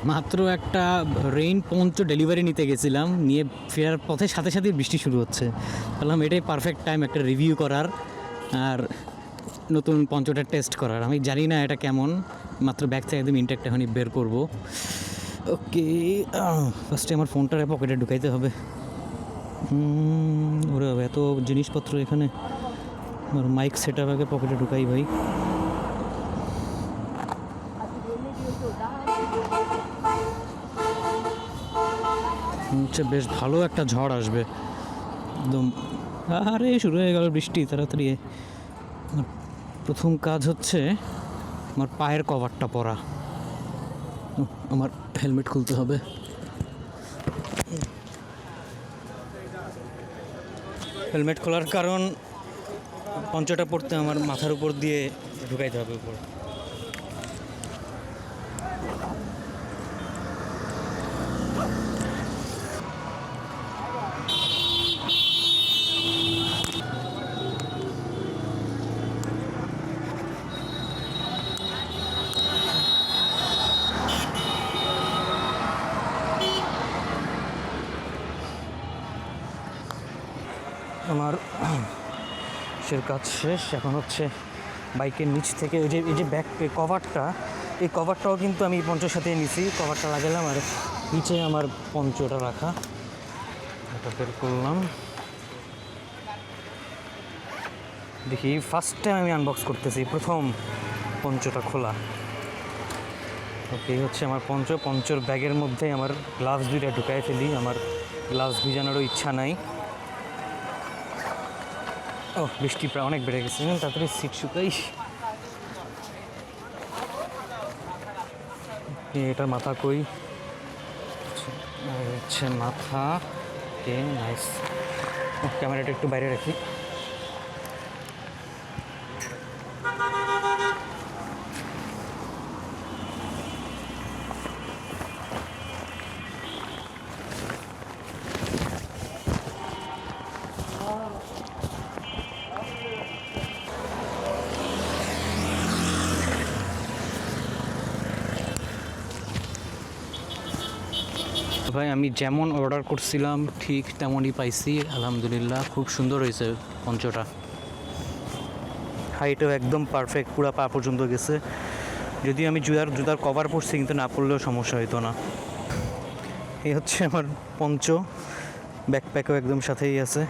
মাত্র একটা রেইন পঞ্চ ডেলিভারি নিতে গেছিলাম, নিয়ে ফেরার পথে সাথে সাথে বৃষ্টি শুরু হচ্ছে। বললাম এটাই পারফেক্ট টাইম একটা রিভিউ করার আর নতুন পঞ্চটা টেস্ট করার। আমি জানি না এটা কেমন, মাত্র ব্যাগ থেকে একদম ইনটেক্ট এখনই বের করব। ওকে, ফার্স্টে আমার ফোনটার পকেটে ঢুকাইতে হবে। ওরে এত জিনিসপত্র এখানে, আমার মাইক সেট আপ আগে পকেটে ঢুকাই ভাই। হচ্ছে বেশ ভালো একটা ঝড় আসবে একদম। আরে শুরু হয়ে গেল বৃষ্টি তাড়াতাড়ি। আমার প্রথম কাজ হচ্ছে আমার পায়ের কভারটা পরা। আমার হেলমেট খুলতে হবে। হেলমেট খোলার কারণ পঞ্চটা পড়তে আমার মাথার উপর দিয়ে ঢুকাইতে হবে উপর। আমার সের কাজ শেষ, এখন হচ্ছে বাইকের নিচ থেকে এই যে ব্যাক কভারটা, এই কভারটাও কিন্তু আমি পঞ্চের সাথে নিছি। কভারটা লাগালাম আর নিচে আমার পঞ্চটা রাখা, এটা বের করলাম। দেখি ফার্স্ট টাইম আমি আনবক্স করতেছি, প্রথম পঞ্চটা খোলা। ওকে, হচ্ছে আমার পঞ্চর ব্যাগের মধ্যে আমার গ্লাভস দুইটা ঢুকাই ফেলি, আমার গ্লাভস ভিজানোরও ইচ্ছা নাই। ও বৃষ্টি প্রায় অনেক বেড়ে গেছে, তাড়াতাড়ি সিট শুকাই। এটার মাথা কই, হচ্ছে মাথা। Okay nice. ক্যামেরাটা একটু বাইরে রাখি। ভাই আমি যেমন অর্ডার করছিলাম ঠিক তেমনই পাইছি, আলহামদুলিল্লাহ। খুব সুন্দর হয়েছে পঞ্চটা, হাইটও একদম পারফেক্ট, পুরা পা পর্যন্ত গেছে। যদিও আমি জুতার কভার পরছি, কিন্তু না পরলেও সমস্যা হতো না। এই হচ্ছে আমার পঞ্চ, ব্যাকপ্যাকও একদম সাথেই আছে।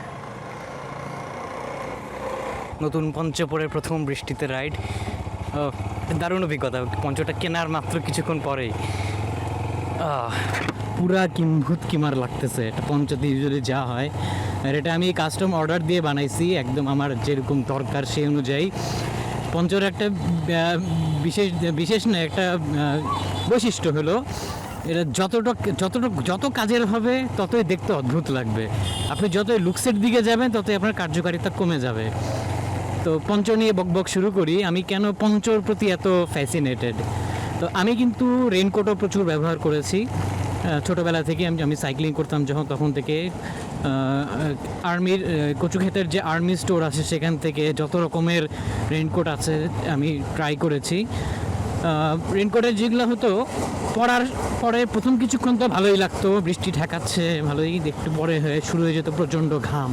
নতুন পঞ্চ পরে প্রথম বৃষ্টিতে রাইড, দারুণ অভিজ্ঞতা। পঞ্চটা কেনার মাত্র কিছুক্ষণ পরেই পুরা কিম্ভূত কিমার লাগতেছে। এটা পঞ্চতে ইউজুয়ালি যা হয়, আর এটা আমি কাস্টম অর্ডার দিয়ে বানাইছি একদম আমার যেরকম দরকার সেই অনুযায়ী। পঞ্চর একটা বিশেষ না, একটা বৈশিষ্ট্য হলো এটা যত কাজের হবে ততই দেখতে অদ্ভুত লাগবে। আপনি যতই লুকসের দিকে যাবেন ততই আপনার কার্যকারিতা কমে যাবে। তো পঞ্চ নিয়ে বকবক শুরু করি। আমি কেন পঞ্চর প্রতি এত ফ্যাসিনেটেড? তো আমি কিন্তু রেইনকোটও প্রচুর ব্যবহার করেছি ছোটোবেলা থেকে। আমি সাইক্লিং করতাম যখন, তখন থেকে আর্মির কচুক্ষেতের যে আর্মি স্টোর আছে সেখান থেকে যত রকমের রেইনকোট আছে আমি ট্রাই করেছি। রেইনকোটের যেগুলো হতো পরার পরে প্রথম কিছুক্ষণ তো ভালোই লাগতো, বৃষ্টি ঠেকাচ্ছে ভালোই, একটু পরে হয়ে শুরু হয়ে যেত প্রচণ্ড ঘাম।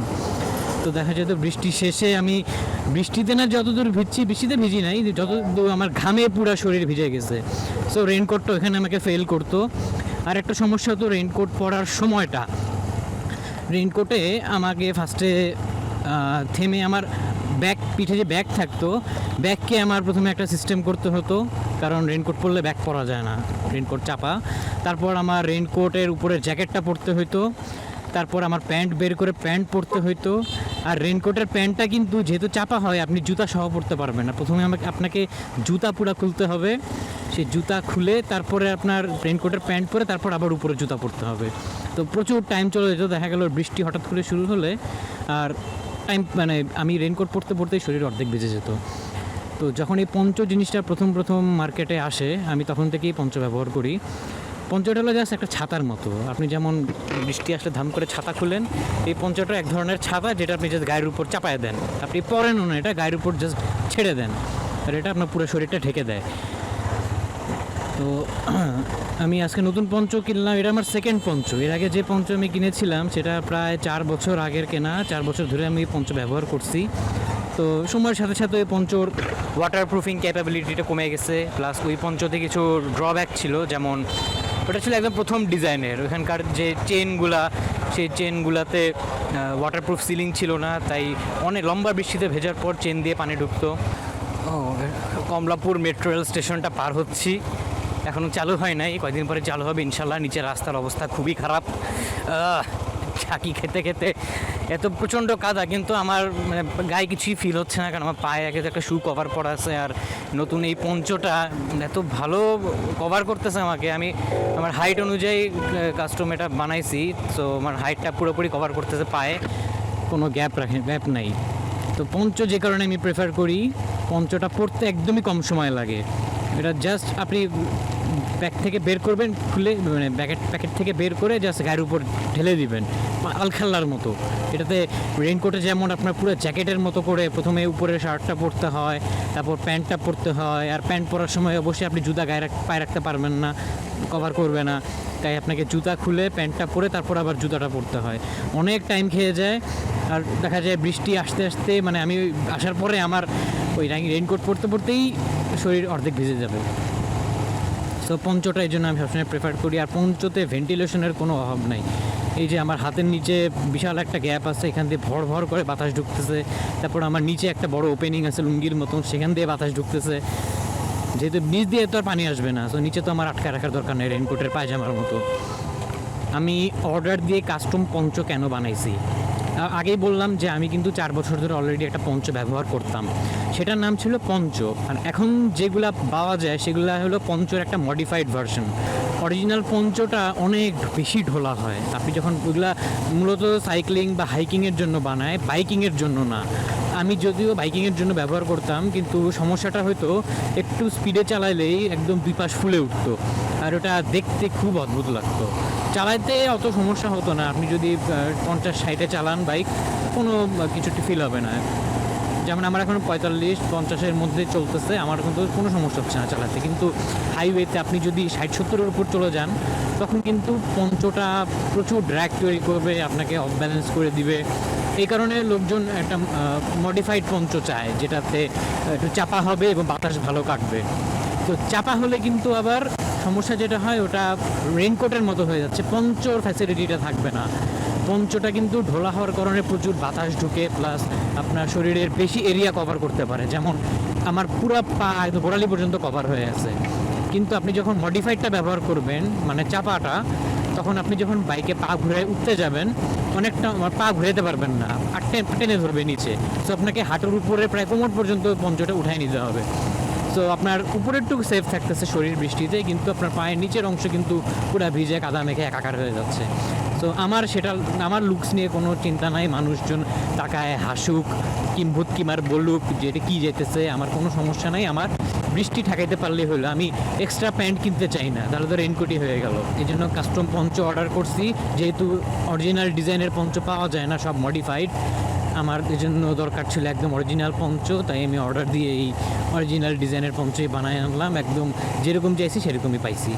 তো দেখা যেত বৃষ্টি শেষে আমি বৃষ্টিতে না যতদূর ভিজছি, বৃষ্টিতে ভিজি নাই, যতদূর আমার ঘামে পুরো শরীর ভিজে গেছে। সো রেইনকোটটা এখানে আমাকে ফেল করতো। আর একটা সমস্যা হতো রেইনকোট পরার সময়টা। রেইনকোটে আমাকে ফার্স্টে থেমে আমার পিঠে যে ব্যাগ থাকতো, ব্যাগকে আমার প্রথমে একটা সিস্টেম করতে হতো, কারণ রেইনকোট পরলে ব্যাগ পরা যায় না, রেইনকোট চাপা। তারপর আমার রেইনকোটের উপরে জ্যাকেটটা পরতে হতো, তারপর আমার প্যান্ট বের করে প্যান্ট পরতে হতো। আর রেইনকোটের প্যান্টটা কিন্তু যেহেতু চাপা হয়, আপনি জুতা সহ পরতে পারবেন না। প্রথমে আপনাকে জুতা পুরা খুলতে হবে, সেই জুতা খুলে তারপরে আপনার রেইনকোটের প্যান্ট পরে তারপর আবার উপরে জুতা পরতে হবে। তো প্রচুর টাইম চলে যেত। দেখা গেল বৃষ্টি হঠাৎ করে শুরু হলে আর মানে আমি রেইনকোট পরতে পরতেই শরীর অর্ধেক বেজে যেত। তো যখন এই পঞ্চ জিনিসটা প্রথম মার্কেটে আসে, আমি তখন থেকেই পঞ্চ ব্যবহার করি। পঞ্চটা হলো জাস্ট একটা ছাতার মতো। আপনি যেমন বৃষ্টি আসলে ধাম করে ছাতা খুলেন, এই পঞ্চটা এক ধরনের ছাতা, যেটা আপনি জাস্ট গায়ের উপর চাপায় দেন। আপনি পরেনও না, এটা গায়ের উপর জাস্ট ছেড়ে দেন, আর এটা আপনার পুরো শরীরটা ঢেকে দেয়। তো আমি আজকে নতুন পঞ্চ কিনলাম, এটা আমার সেকেন্ড পঞ্চ। এর আগে যে পঞ্চ আমি কিনেছিলাম সেটা প্রায় 4 বছর আগের কেনা, 4 বছর ধরে আমি পঞ্চ ব্যবহার করছি। তো সময়ের সাথে সাথে ওই পঞ্চর ওয়াটার প্রুফিং ক্যাপাবিলিটিটা কমে গেছে, প্লাস ওই পঞ্চতে কিছু ড্রব্যাক ছিল, যেমন ওটা ছিল একদম প্রথম ডিজাইনের, ওখানকার যে চেনগুলা সেই চেনগুলাতে ওয়াটারপ্রুফ সিলিং ছিল না, তাই অনেক লম্বা বৃষ্টিতে ভেজার পর চেন দিয়ে পানি ঢুকতো। ও, কমলাপুর মেট্রো রেল স্টেশনটা পার হচ্ছি, এখনও চালু হয় নাই, কয়েকদিন পরে চালু হবে ইনশাল্লাহ। নিচের রাস্তার অবস্থা খুবই খারাপ, ঝাঁকি খেতে খেতে এত প্রচণ্ড কাদা, কিন্তু আমার মানে গায়ে কিছুই ফিল হচ্ছে না, কারণ আমার পায়ে একে একটা শু কভার পরা আছে, আর নতুন এই পঞ্চটা এত ভালো কভার করতেছে আমাকে। আমি আমার হাইট অনুযায়ী কাস্টম এটা বানাইছি, তো আমার হাইটটা পুরোপুরি কভার করতেছে, পায়ে কোনো গ্যাপ নাই। তো পঞ্চ যে কারণে আমি প্রেফার করি, পঞ্চটা পরতে একদমই কম সময় লাগে। এটা জাস্ট আপনি ব্যাগ থেকে বের করবেন, খুলে মানে প্যাকেট থেকে বের করে জাস্ট গায়ের উপর ঢেলে দিবেন, আলখাল্লার মতো। এটাতে রেইনকোটে যেমন আপনার পুরো জ্যাকেটের মতো করে প্রথমে উপরে শার্টটা পরতে হয়, তারপর প্যান্টটা পরতে হয়, আর প্যান্ট পরার সময় অবশ্যই আপনি জুতা পায়ে রাখতে পারবেন না, কভার করবে না, তাই আপনাকে জুতা খুলে প্যান্টটা পরে তারপর আবার জুতাটা পরতে হয়, অনেক টাইম খেয়ে যায়। আর দেখা যায় বৃষ্টি আসতে আসতে মানে আমি আসার পরে আমার ওই রেইনকোট পরতেই শরীর অর্ধেক ভিজে যাবে। সো পঞ্চটা এই জন্য আমি সবসময় প্রেফার করি। আর পঞ্চতে ভেন্টিলেশনের কোনো অভাব নাই। এই যে আমার হাতের নিচে বিশাল একটা গ্যাপ আছে, এখান দিয়ে ভর ভর করে বাতাস ঢুকতেছে, তারপর আমার নিচে একটা বড় ওপেনিং আছে লুঙ্গির মতন, সেখান দিয়ে বাতাস ঢুকতেছে, যেহেতু নিচ দিয়ে তো আর পানি আসবে না, সো নিচে তো আমার আটকা রাখার দরকার নেই রেইনকোটের পায়জামার মতো। আমি অর্ডার দিয়ে কাস্টম পঞ্চ কেন বানাইছি, আগেই বললাম যে আমি কিন্তু 4 বছর ধরে অলরেডি একটা পঞ্চ ব্যবহার করতাম, সেটার নাম ছিল পঞ্চ। আর এখন যেগুলা পাওয়া যায় সেগুলো হলো পঞ্চর একটা মডিফাইড ভার্সন। অরিজিনাল পঞ্চটা অনেক বেশি ঢোলা হয়, আপনি যখন ওগুলা মূলত সাইক্লিং বা হাইকিংয়ের জন্য বানায়, বাইকিংয়ের জন্য না। আমি যদিও বাইকিংয়ের জন্য ব্যবহার করতাম, কিন্তু সমস্যাটা হয়তো একটু স্পিডে চালাইলেই একদম দুই পাশ ফুলে উঠতো, আর ওটা দেখতে খুব অদ্ভুত লাগতো। চালাইতে অত সমস্যা হতো না, আপনি যদি 50-60-এ চালান বাইক, কোনো কিছু ফিল হবে না। যেমন আমার এখন 45-50-এর মধ্যে চলতেছে, আমার কিন্তু কোনো সমস্যা হচ্ছে না চালাতে। কিন্তু হাইওয়েতে আপনি যদি 60-70-এর উপর চলে যান, তখন কিন্তু পঞ্চটা প্রচুর ড্র্যাগ তৈরি করবে, আপনাকে অফ ব্যালেন্স করে দিবে। এই কারণে লোকজন একটা মডিফাইড পঞ্চ চায়, যেটাতে একটু চাপা হবে এবং বাতাস ভালো কাটবে। তো চাপা হলে কিন্তু আবার সমস্যা যেটা হয়, ওটা রেইনকোটের মতো হয়ে যাচ্ছে, পঞ্চর ফ্যাসিলিটিটা থাকবে না। পঞ্চটা কিন্তু ঢোলা হওয়ার কারণে প্রচুর বাতাস ঢুকে, প্লাস আপনার শরীরের বেশি এরিয়া কভার করতে পারে, যেমন আমার পুরো পা একদম গোড়ালি পর্যন্ত কভার হয়ে আছে। কিন্তু আপনি যখন মডিফাইডটা ব্যবহার করবেন, মানে চাপাটা, তখন আপনি যখন বাইকে পা ঘুরে উঠতে যাবেন, অনেকটা পা ঘুরাতে পারবেন না, আর টেনে ধরবে নিচে। তো আপনাকে হাঁটুর উপরে প্রায় কোমর পর্যন্ত পঞ্চটা উঠাই নিতে হবে। তো আপনার উপরেরটুকু সেফ থাকতেছে শরীর বৃষ্টিতে, কিন্তু আপনার পায়ের নিচের অংশ কিন্তু পুরো ভিজে কাদা মেখে একাকার হয়ে যাচ্ছে। তো আমার লুকস নিয়ে কোনো চিন্তা নাই, মানুষজন তাকায় হাসুক, কিম্ভূত কিমার বলুক যে এটা কী যেতেছে, আমার কোনো সমস্যা নাই। আমার বৃষ্টি ঠেকাইতে পারলেই হলো, আমি এক্সট্রা প্যান্ট কিনতে চাই না, তাহলে তো রেইনকোটই হয়ে গেল। এই জন্য কাস্টম পঞ্চ অর্ডার করছি, যেহেতু অরিজিনাল ডিজাইনের পঞ্চ পাওয়া যায় না, সব মডিফাইড। আমার এই জন্য দরকার ছিল একদম অরিজিনাল পঞ্চ, তাই আমি অর্ডার দিয়ে এই অরিজিনাল ডিজাইনের পঞ্চই বানায় আনলাম, একদম যেরকম চাইছি সেরকমই পাইছি।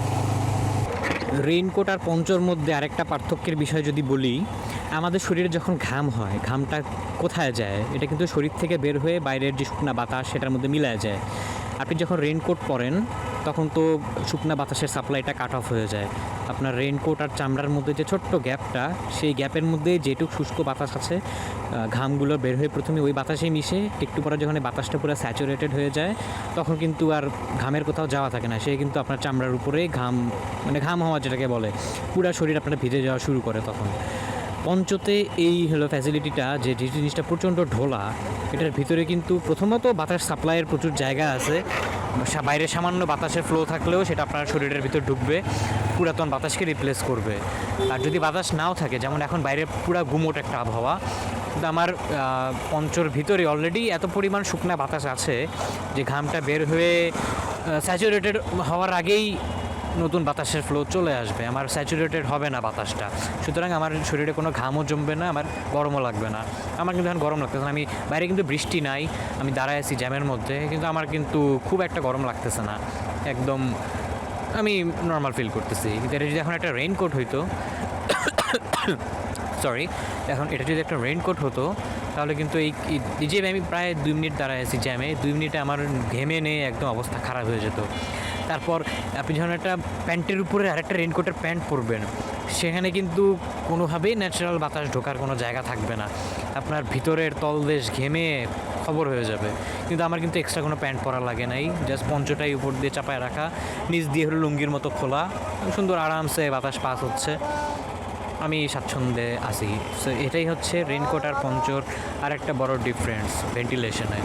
রেইনকোট আর পঞ্চর মধ্যে আরেকটা পার্থক্যের বিষয় যদি বলি, আমাদের শরীরে যখন ঘাম হয়, ঘামটা কোথায় যায়? এটা কিন্তু শরীর থেকে বের হয়ে বাইরের যে শুকনা বাতাস সেটার মধ্যে মিলায় যায়। আপনি যখন রেইনকোট পরেন, তখন তো শুকনা বাতাসের সাপ্লাইটা কাট অফ হয়ে যায়। আপনার রেইনকোট আর চামড়ার মধ্যে যে ছোট্ট গ্যাপটা, সেই গ্যাপের মধ্যে যেটুকু শুষ্ক বাতাস আছে, ঘামগুলো বের হয়ে প্রথমে ওই বাতাসে মিশে, একটু পরে যখন বাতাসটা পুরো স্যাচুরেটেড হয়ে যায়, তখন কিন্তু আর ঘামের কোথাও যাওয়া থাকে না, সে কিন্তু আপনার চামড়ার উপরে ঘাম হওয়া যেটাকে বলে, পুরো শরীর আপনার ভিজে যাওয়া শুরু করে তখন। পঞ্চতে এই হলো ফ্যাসিলিটিটা, যে জিনিসটা প্রচণ্ড ঢোলা, এটার ভিতরে কিন্তু প্রথমত বাতাস সাপ্লাইয়ের প্রচুর জায়গা আছে, বাইরে সামান্য বাতাসের ফ্লো থাকলেও সেটা আপনার শরীরের ভিতর ঢুকবে, পুরাতন বাতাসকে রিপ্লেস করবে। আর যদি বাতাস নাও থাকে, যেমন এখন বাইরে পুরা গুমোট একটা আবহাওয়া, কিন্তু আমার পঞ্চর ভিতরে অলরেডি এত পরিমাণ শুকনা বাতাস আছে যে ঘামটা বের হয়ে স্যাচুরেটেড হওয়ার আগেই নতুন বাতাসের ফ্লো চলে আসবে, আমার স্যাচুরেটেড হবে না বাতাসটা, সুতরাং আমার শরীরে কোনো ঘামও জমবে না, আমার গরমও লাগবে না। আমার কিন্তু এখন গরম লাগতেছে না, আমি বাইরে কিন্তু বৃষ্টি নাই, আমি দাঁড়ায় আছি জ্যামের মধ্যে, কিন্তু আমার কিন্তু খুব একটা গরম লাগতেছে না, একদম আমি নর্মাল ফিল করতেছি। কিন্তু এটা যদি এখন একটা রেইনকোট হইতো, সরি, এখন এটা যদি একটা রেইনকোট হতো তাহলে কিন্তু এই যে আমি প্রায় 2 মিনিট দাঁড়ায় আছি জ্যামে, 2 মিনিটে আমার ঘেমে নিয়ে একদম অবস্থা খারাপ হয়ে যেত। তারপর আপনি যখন একটা প্যান্টের উপরে আরেকটা রেইনকোটের প্যান্ট পরবেন, সেখানে কিন্তু কোনোভাবেই ন্যাচারাল বাতাস ঢোকার কোনো জায়গা থাকবে না, আপনার ভিতরের তলদেশ ঘেমে খবর হয়ে যাবে। কিন্তু আমার কিন্তু এক্সট্রা কোনো প্যান্ট পরা লাগে নাই, জাস্ট পঞ্চটাই উপর দিয়ে চাপায় রাখা, নিচ দিয়ে হলো লুঙ্গির মতো খোলা, সুন্দর আরামসে বাতাস পাস হচ্ছে, আমি স্বাচ্ছন্দ্যে আছি। সো এটাই হচ্ছে রেইনকোট আর পঞ্চর আর একটা বড় ডিফারেন্স ভেন্টিলেশনে।